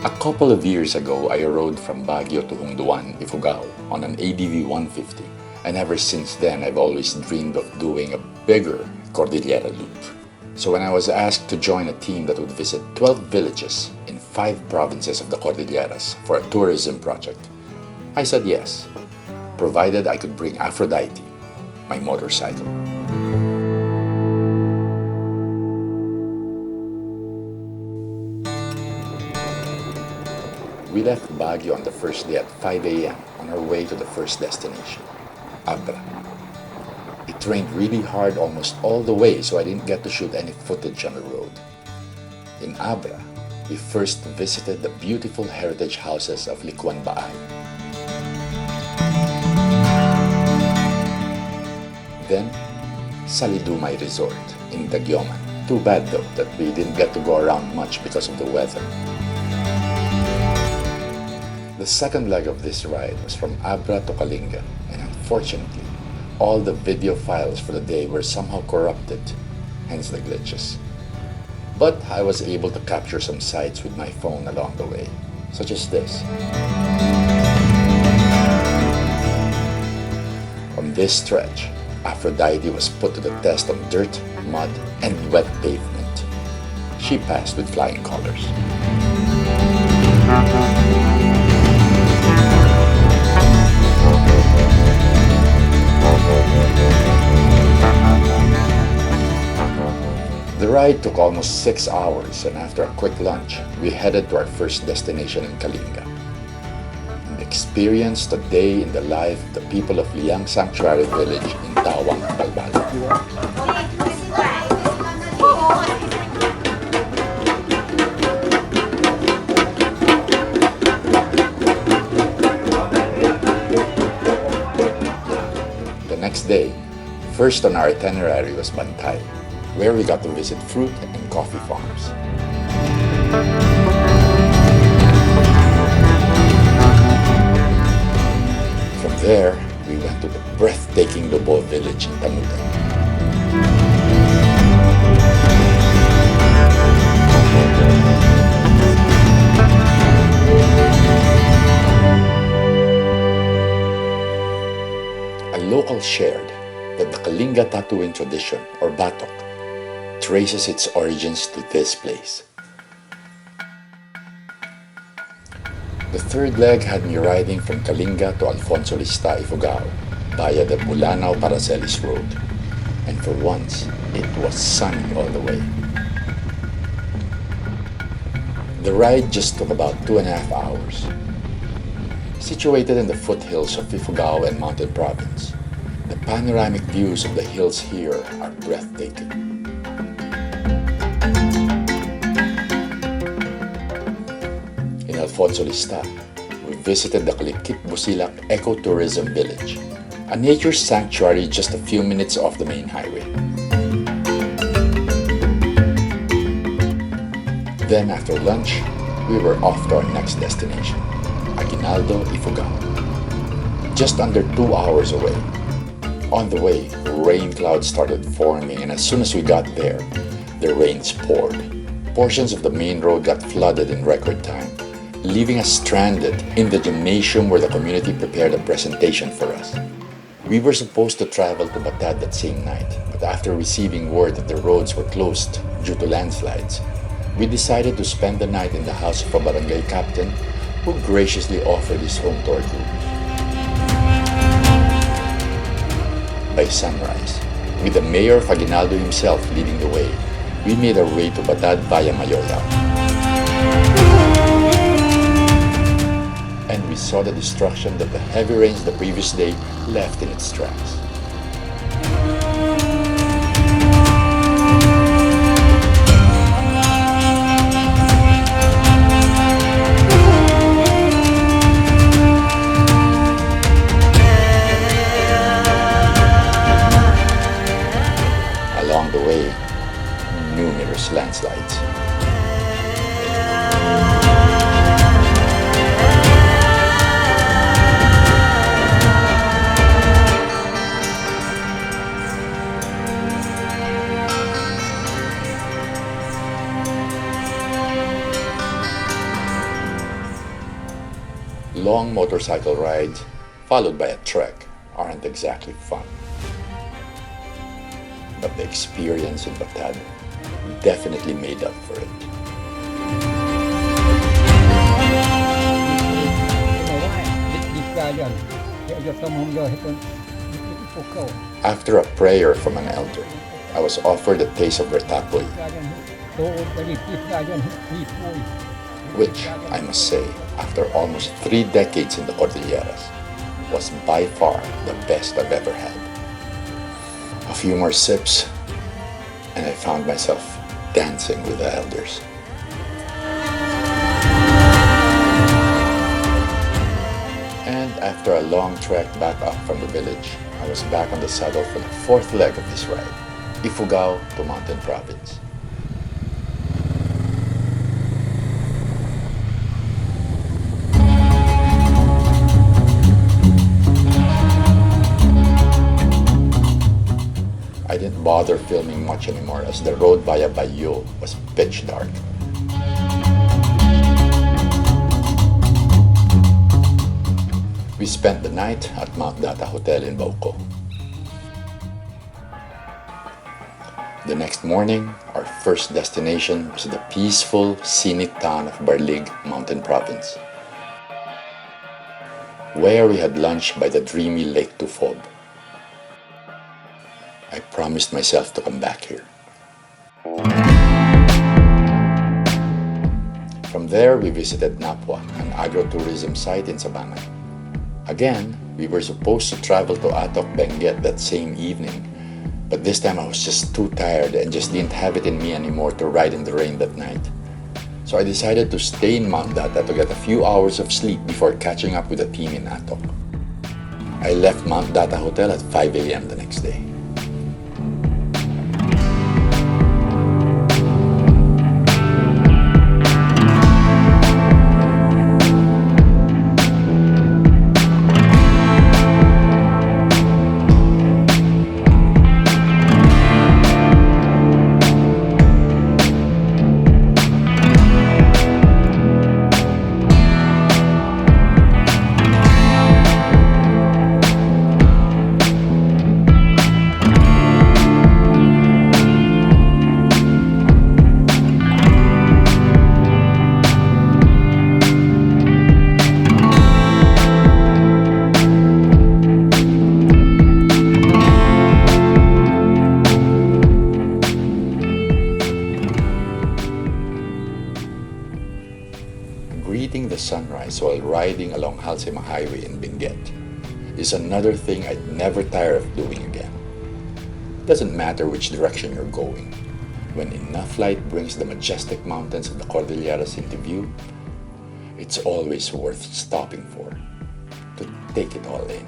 A couple of years ago, I rode from Baguio to Hungduan, Ifugao on an ADV 150, and ever since then I've always dreamed of doing a bigger Cordillera loop. So when I was asked to join a team that would visit 12 villages in 5 provinces of the Cordilleras for a tourism project, I said yes, provided I could bring Aphrodite, my motorcycle. We left Baguio on the first day at 5 a.m. on our way to the first destination, Abra. It rained really hard almost all the way, so I didn't get to shoot any footage on the road. In Abra, we first visited the beautiful heritage houses of Likuan Baay. Then, Salidumay Resort in Tagyoman. Too bad though that we didn't get to go around much because of the weather. The second leg of this ride was from Abra to Kalinga, and unfortunately, all the video files for the day were somehow corrupted, hence the glitches. But I was able to capture some sights with my phone along the way, such as this. On this stretch, Aphrodite was put to the test on dirt, mud, and wet pavement. She passed with flying colors. The ride took almost 6 hours, and after a quick lunch, we headed to our first destination in Kalinga and experienced a day in the life of the people of Liang Sanctuary Village in Tawang, Balbal. The next day, first on our itinerary was Batad, where we got to visit fruit and coffee farms. From there, we went to the breathtaking Lobo village in Tamutan. A local shared that the Kalinga tattooing tradition, or batok, traces its origins to this place. The third leg had me riding from Kalinga to Alfonso Lista, Ifugao via the Bulanao-Paracelis Road, and for once, it was sunny all the way. The ride just took about 2.5 hours. Situated in the foothills of Ifugao and Mountain Province, the panoramic views of the hills here are breathtaking. In Alfonso Lista, we visited the Kalikit-Busilak Ecotourism Village, a nature sanctuary just a few minutes off the main highway. Then after lunch, we were off to our next destination, Aguinaldo, Ifugao, just under 2 hours away. On the way, rain clouds started forming, and as soon as we got there, the rains poured. Portions of the main road got flooded in record time, leaving us stranded in the gymnasium where the community prepared a presentation for us. We were supposed to travel to Batad that same night, but after receiving word that the roads were closed due to landslides, we decided to spend the night in the house of a barangay captain who graciously offered his home to our group. By sunrise, with the mayor of Aguinaldo himself leading the way, we made our way to Batad via Mayoyao. And we saw the destruction that the heavy rains the previous day left in its tracks. Along the way, numerous landslides. long motorcycle rides, followed by a trek, aren't exactly fun. But the experience in Batad definitely made up for it. After a prayer from an elder, I was offered a taste of their tapoy, which, I must say, after almost 3 decades in the Cordilleras, was by far the best I've ever had. A few more sips, and I found myself dancing with the elders. And after a long trek back up from the village, I was back on the saddle for the 4th leg of this ride, Ifugao to Mountain Province. I didn't bother filming much anymore as the road via Baguio was pitch dark. We spent the night at Mount Data Hotel in Baguio. The next morning, our first destination was the peaceful, scenic town of Balig, Mountain Province, where we had lunch by the dreamy Lake Tufod. I promised myself to come back here. From there, we visited Napwa, an agro-tourism site in Sabangan. Again, we were supposed to travel to Scenic Benguet that same evening, but this time I was just too tired and just didn't have it in me anymore to ride in the rain that night. So I decided to stay in Mount Data to get a few hours of sleep before catching up with the team in Atok. I left Mount Data Hotel at 5 a.m. the next day. Greeting the sunrise while riding along Halsema Highway in Benguet is another thing I'd never tire of doing again. Doesn't matter which direction you're going. When enough light brings the majestic mountains of the Cordilleras into view, it's always worth stopping for, to take it all in.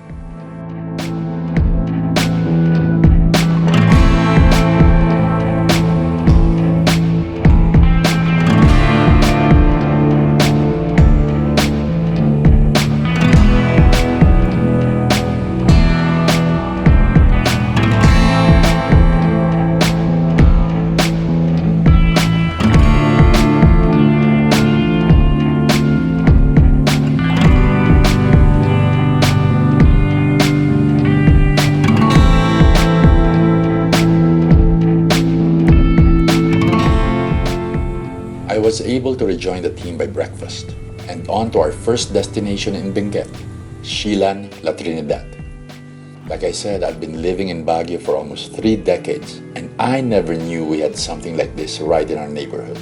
I was able to rejoin the team by breakfast and on to our first destination in Benguet, Silan, La Trinidad. Like I said, I've been living in Baguio for almost 3 decades and I never knew we had something like this right in our neighborhood.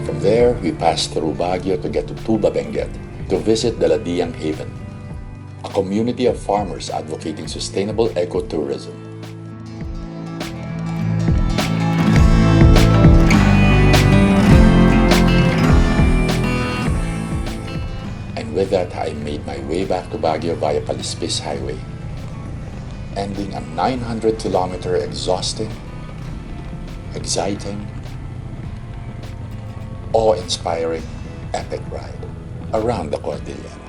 From there, we passed through Baguio to get to Tuba, Benguet to visit the Ladiang Haven, a community of farmers advocating sustainable ecotourism. With that, I made my way back to Baguio via Palispis Highway, ending a 900-kilometer exhausting, exciting, awe-inspiring, epic ride around the Cordillera.